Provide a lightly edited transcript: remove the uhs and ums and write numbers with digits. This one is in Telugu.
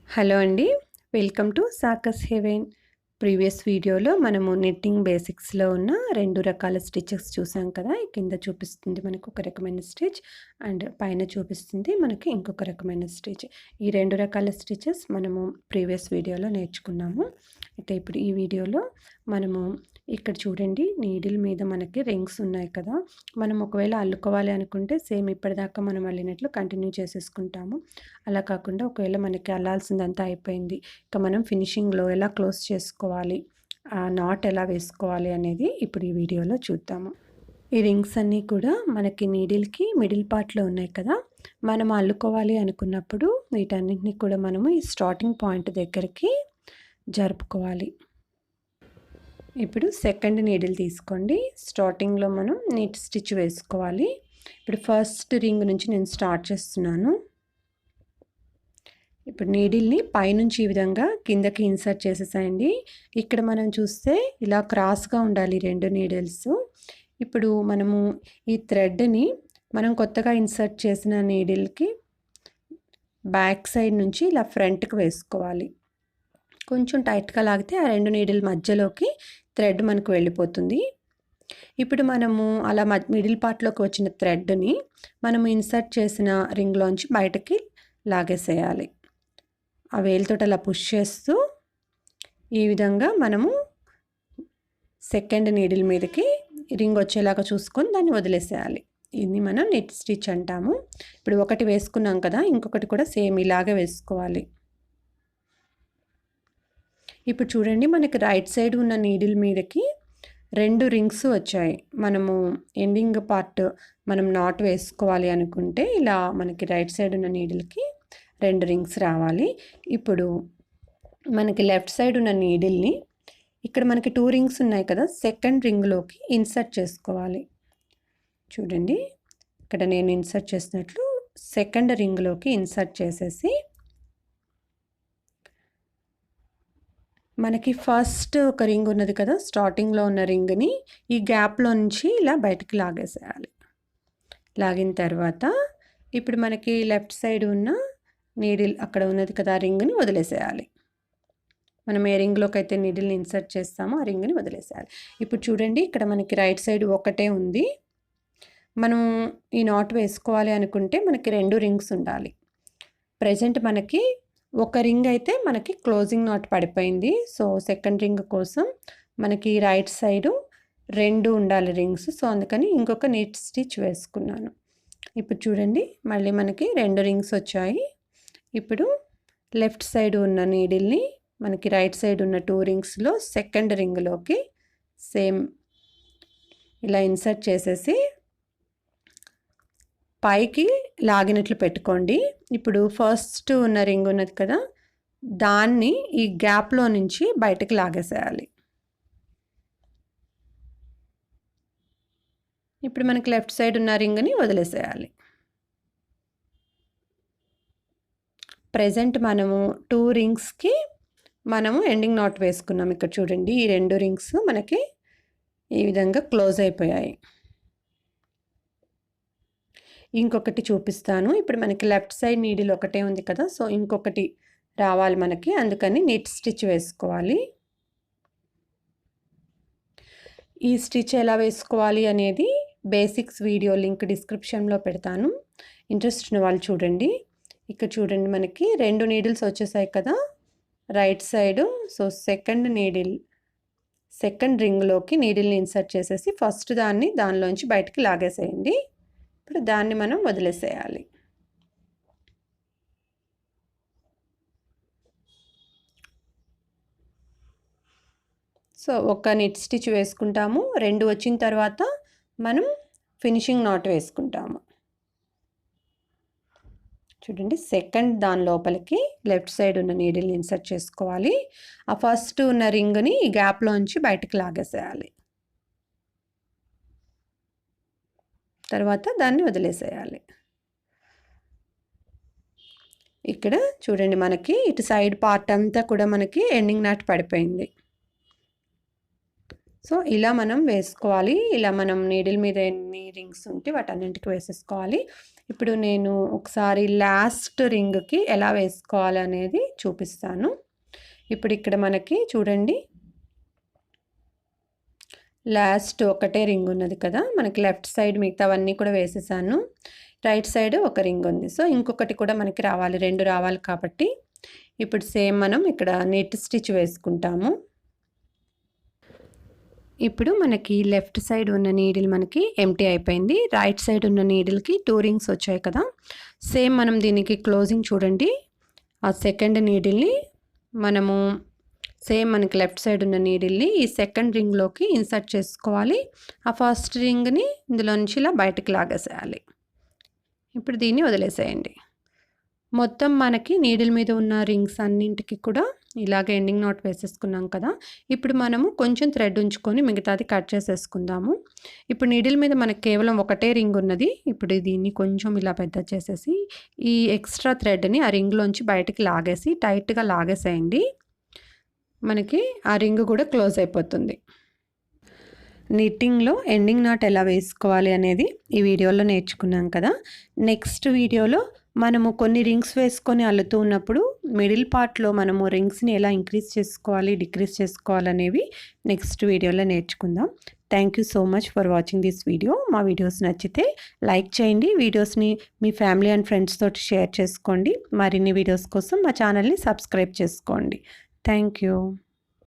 హలో అండి. Welcome to Sakar's heaven. Previous వీడియోలో మనము నిట్టింగ్ బేసిక్స్‌లో ఉన్న 2 రకాల స్టిచెస్ చూసాం కదా! కింద చూపిస్తుంది మనకు ఒక రకమైన స్టిచ్ అండ్ పైన చూపిస్తుంది మనకి ఇంకొక రకమైన స్టిచ్. ఈ 2 రకాల స్టిచెస్ మనము ప్రీవియస్ వీడియోలో నేర్చుకున్నాము. అయితే ఇప్పుడు ఈ వీడియోలో మనము ఇక్కడ చూడండి, నీడిల్ మీద మనకి రింగ్స్ ఉన్నాయి కదా! మనం ఒకవేళ అల్లుకోవాలి అనుకుంటే సేమ్ ఇప్పటిదాకా మనం అల్లినట్లు కంటిన్యూ చేసేసుకుంటాము. అలా కాకుండా ఒకవేళ మనకి అల్లాల్సిందంతా అయిపోయింది, ఇక మనం ఫినిషింగ్‌లో ఎలా క్లోజ్ చేసుకోవాలి, ఆ నాట్ ఎలా వేసుకోవాలి అనేది ఇప్పుడు ఈ వీడియోలో చూద్దాము. ఈ రింగ్స్ అన్నీ కూడా మనకి నీడిల్‌కి మిడిల్ పార్ట్‌లో ఉన్నాయి కదా! మనం అల్లుకోవాలి అనుకున్నప్పుడు వీటన్నిటిని కూడా మనము ఈ స్టార్టింగ్ పాయింట్ దగ్గరికి జరుపుకోవాలి. ఇప్పుడు సెకండ్ నీడిల్ తీసుకోండి. స్టార్టింగ్‌లో మనం నీట్ స్టిచ్ వేసుకోవాలి. ఇప్పుడు ఫస్ట్ రింగ్ నుంచి నేను స్టార్ట్ చేస్తున్నాను. ఇప్పుడు నీడిల్‌ని పైనుంచి ఈ విధంగా కిందకి ఇన్సర్ట్ చేసేసేయండి. ఇక్కడ మనం చూస్తే ఇలా క్రాస్‌గా ఉండాలి 2 నీడిల్స్. ఇప్పుడు మనము ఈ థ్రెడ్‌ని మనం కొత్తగా ఇన్సర్ట్ చేసిన నీడిల్‌కి బ్యాక్ సైడ్ నుంచి ఇలా ఫ్రంట్‌కి వేసుకోవాలి. కొంచెం టైట్‌గా లాగితే ఆ 2 నీడిల్ మధ్యలోకి థ్రెడ్ మనకు వెళ్ళిపోతుంది. ఇప్పుడు మనము అలా మిడిల్ పార్ట్‌లోకి వచ్చిన థ్రెడ్‌ని మనము ఇన్సర్ట్ చేసిన రింగ్‌లోంచి బయటకి లాగేసేయాలి. ఆ వేలుతోటి అలా పుష్ చేస్తూ ఈ విధంగా మనము సెకండ్ నీడిల్ మీదకి రింగ్ వచ్చేలాగా చూసుకొని దాన్ని వదిలేసేయాలి. ఇది మనం నెట్ స్టిచ్ అంటాము. ఇప్పుడు ఒకటి వేసుకున్నాం కదా, ఇంకొకటి కూడా సేమ్ ఇలాగే వేసుకోవాలి. ఇప్పుడు చూడండి, మనకి రైట్ సైడ్ ఉన్న నీడిల్ మీదకి 2 రింగ్స్ వచ్చాయి. మనము ఎండింగ్ పార్ట్ మనం నాట్ వేసుకోవాలి అనుకుంటే ఇలా మనకి రైట్ సైడ్ ఉన్న నీడిల్‌కి 2 రింగ్స్ రావాలి. ఇప్పుడు మనకి లెఫ్ట్ సైడ్ ఉన్న నీడిల్‌ని ఇక్కడ మనకి 2 రింగ్స్ ఉన్నాయి కదా, సెకండ్ రింగ్‌లోకి ఇన్సర్ట్ చేసుకోవాలి. చూడండి, ఇక్కడ నేను ఇన్సర్ట్ చేసినట్లు సెకండ్ రింగ్‌లోకి ఇన్సర్ట్ చేసేసి మనకి ఫస్ట్ ఒక రింగ్ ఉన్నది కదా, స్టార్టింగ్‌లో ఉన్న రింగ్‌ని ఈ గ్యాప్‌లో నుంచి ఇలా బయటికి లాగేసేయాలి. లాగిన తర్వాత ఇప్పుడు మనకి లెఫ్ట్ సైడ్ ఉన్న నీడిల్ అక్కడ ఉన్నది కదా, ఆ రింగ్‌ని వదిలేసేయాలి. మనం ఏ రింగ్‌లోకి అయితే నీడిల్‌ని ఇన్సర్ట్ చేస్తామో ఆ రింగ్‌ని వదిలేసేయాలి. ఇప్పుడు చూడండి, ఇక్కడ మనకి రైట్ సైడ్ ఒకటే ఉంది. మనం ఈ నాట్ వేసుకోవాలి అనుకుంటే మనకి 2 రింగ్స్ ఉండాలి. ప్రెజెంట్ మనకి ఒక రింగ్ అయితే మనకి క్లోజింగ్ నాట్ పడిపోయింది. సో సెకండ్ రింగ్ కోసం మనకి రైట్ సైడు 2 ఉండాలి రింగ్స్. సో అందుకని ఇంకొక నీట్ స్టిచ్ వేసుకున్నాను. ఇప్పుడు చూడండి, మళ్ళీ మనకి 2 రింగ్స్ వచ్చాయి. ఇప్పుడు లెఫ్ట్ సైడ్ ఉన్న నీడిల్‌ని మనకి రైట్ సైడ్ ఉన్న 2 రింగ్స్‌లో సెకండ్ రింగ్‌లోకి సేమ్ ఇలా ఇన్సర్ట్ చేసేసి పైకి లాగినట్లు పెట్టుకోండి. ఇప్పుడు ఫస్ట్ ఉన్న రింగ్ ఉన్నది కదా, దాన్ని ఈ గ్యాప్‌లో నుంచి బయటకి లాగేసేయాలి. ఇప్పుడు మనకి లెఫ్ట్ సైడ్ ఉన్న రింగ్‌ని వదిలేసేయాలి. ప్రెజెంట్ మనము 2 రింగ్స్‌కి మనము ఎండింగ్ నాట్ వేసుకున్నాం. ఇక్కడ చూడండి, ఈ 2 రింగ్స్ మనకి ఈ విధంగా క్లోజ్ అయిపోయాయి. ఇంకొకటి చూపిస్తాను. ఇప్పుడు మనకి లెఫ్ట్ సైడ్ నీడిల్ ఒకటే ఉంది కదా, సో ఇంకొకటి రావాలి మనకి, అందుకని నీట్ స్టిచ్ వేసుకోవాలి. ఈ స్టిచ్ ఎలా వేసుకోవాలి అనేది బేసిక్స్ వీడియో లింక్ డిస్క్రిప్షన్లో పెడతాను. ఇంట్రెస్ట్ ఉన్న వాళ్ళు చూడండి. ఇక్కడ చూడండి, మనకి 2 నీడిల్స్ వచ్చేసాయి కదా రైట్ సైడు. సో సెకండ్ రింగ్‌లోకి నీడిల్‌ని ఇన్సర్ట్ చేసేసి ఫస్ట్ దానిలోంచి బయటికి లాగేసేయండి. ఇప్పుడు దాన్ని మనం వదిలేసేయాలి. సో ఒక నిట్ స్టిచ్ వేసుకుంటాము. 2 వచ్చిన తర్వాత మనం ఫినిషింగ్ నాట్ వేసుకుంటాము. చూడండి, సెకండ్ దాని లోపలికి లెఫ్ట్ సైడ్ ఉన్న నీడిల్‌ని ఇన్సర్ట్ చేసుకోవాలి. ఆ ఫస్ట్ ఉన్న రింగ్‌ని ఈ గ్యాప్‌లోంచి బయటికి లాగేసేయాలి. తర్వాత దాన్ని వదిలేసేయాలి. ఇక్కడ చూడండి, మనకి ఇటు సైడ్ పార్ట్ అంతా కూడా మనకి ఎండింగ్ నాట్ పడిపోయింది. సో ఇలా మనం వేసుకోవాలి. ఇలా మనం నీడిల్ మీద ఎన్ని రింగ్స్ ఉంటే వాటన్నింటికి వేసేసుకోవాలి. ఇప్పుడు నేను ఒకసారి లాస్ట్ రింగ్‌కి ఎలా వేసుకోవాలి అనేది చూపిస్తాను. ఇప్పుడు ఇక్కడ మనకి చూడండి, లాస్ట్ ఒకటే రింగ్ ఉన్నది కదా, మనకి లెఫ్ట్ సైడ్ మిగతావన్నీ కూడా వేసేసాను. రైట్ సైడ్ ఒక రింగ్ ఉంది. సో ఇంకొకటి కూడా మనకి రావాలి, 2 రావాలి కాబట్టి ఇప్పుడు సేమ్ మనం ఇక్కడ నెట్ స్టిచ్ వేసుకుంటాము. ఇప్పుడు మనకి లెఫ్ట్ సైడ్ ఉన్న నీడిల్ మనకి ఎంప్టీ అయిపోయింది. రైట్ సైడ్ ఉన్న నీడిల్కి 2 రింగ్స్ వచ్చాయి కదా. సేమ్ మనం దీనికి క్లోజింగ్ చూడండి, ఆ సెకండ్ నీడిల్ని మనము సేమ్ మనకి లెఫ్ట్ సైడ్ ఉన్న నీడిల్ని ఈ సెకండ్ రింగ్లోకి ఇన్సర్ట్ చేసుకోవాలి. ఆ ఫస్ట్ రింగ్ని ఇందులో నుంచి ఇలా బయటకు లాగేసేయాలి. ఇప్పుడు దీన్ని వదిలేసేయండి. మొత్తం మనకి నీడిల్ మీద ఉన్న రింగ్స్ అన్నింటికి కూడా ఇలాగ ఎండింగ్ నాట్ వేసేసుకున్నాం కదా. ఇప్పుడు మనము కొంచెం థ్రెడ్ ఉంచుకొని మిగతాది కట్ చేసేసుకుందాము. ఇప్పుడు నీడిల్ మీద మనకి కేవలం ఒకటే రింగ్ ఉన్నది. ఇప్పుడు దీన్ని కొంచెం ఇలా పెద్ద చేసేసి ఈ ఎక్స్ట్రా థ్రెడ్ని ఆ రింగ్లోంచి బయటికి లాగేసి టైట్గా లాగేసేయండి. మనకి ఆ రింగ్ కూడా క్లోజ్ అయిపోతుంది. నిట్టింగ్లో ఎండింగ్ నాట్ ఎలా వేసుకోవాలి అనేది ఈ వీడియోలో నేర్చుకున్నాం కదా. నెక్స్ట్ వీడియోలో మనము కొన్ని రింగ్స్ వేసుకొని అల్లుతూ ఉన్నప్పుడు మిడిల్ పార్ట్లో మనము రింగ్స్ని ఎలా ఇంక్రీజ్ చేసుకోవాలి, డిక్రీజ్ చేసుకోవాలనేవి నెక్స్ట్ వీడియోలో నేర్చుకుందాం. Thank you so much for watching this video. మా వీడియోస్ నచ్చితే లైక్ చేయండి, వీడియోస్ని మీ ఫ్యామిలీ అండ్ ఫ్రెండ్స్ తోటి షేర్ చేసుకోండి. మరిన్ని వీడియోస్ కోసం మా ఛానల్ని సబ్స్క్రైబ్ చేసుకోండి. Thank you.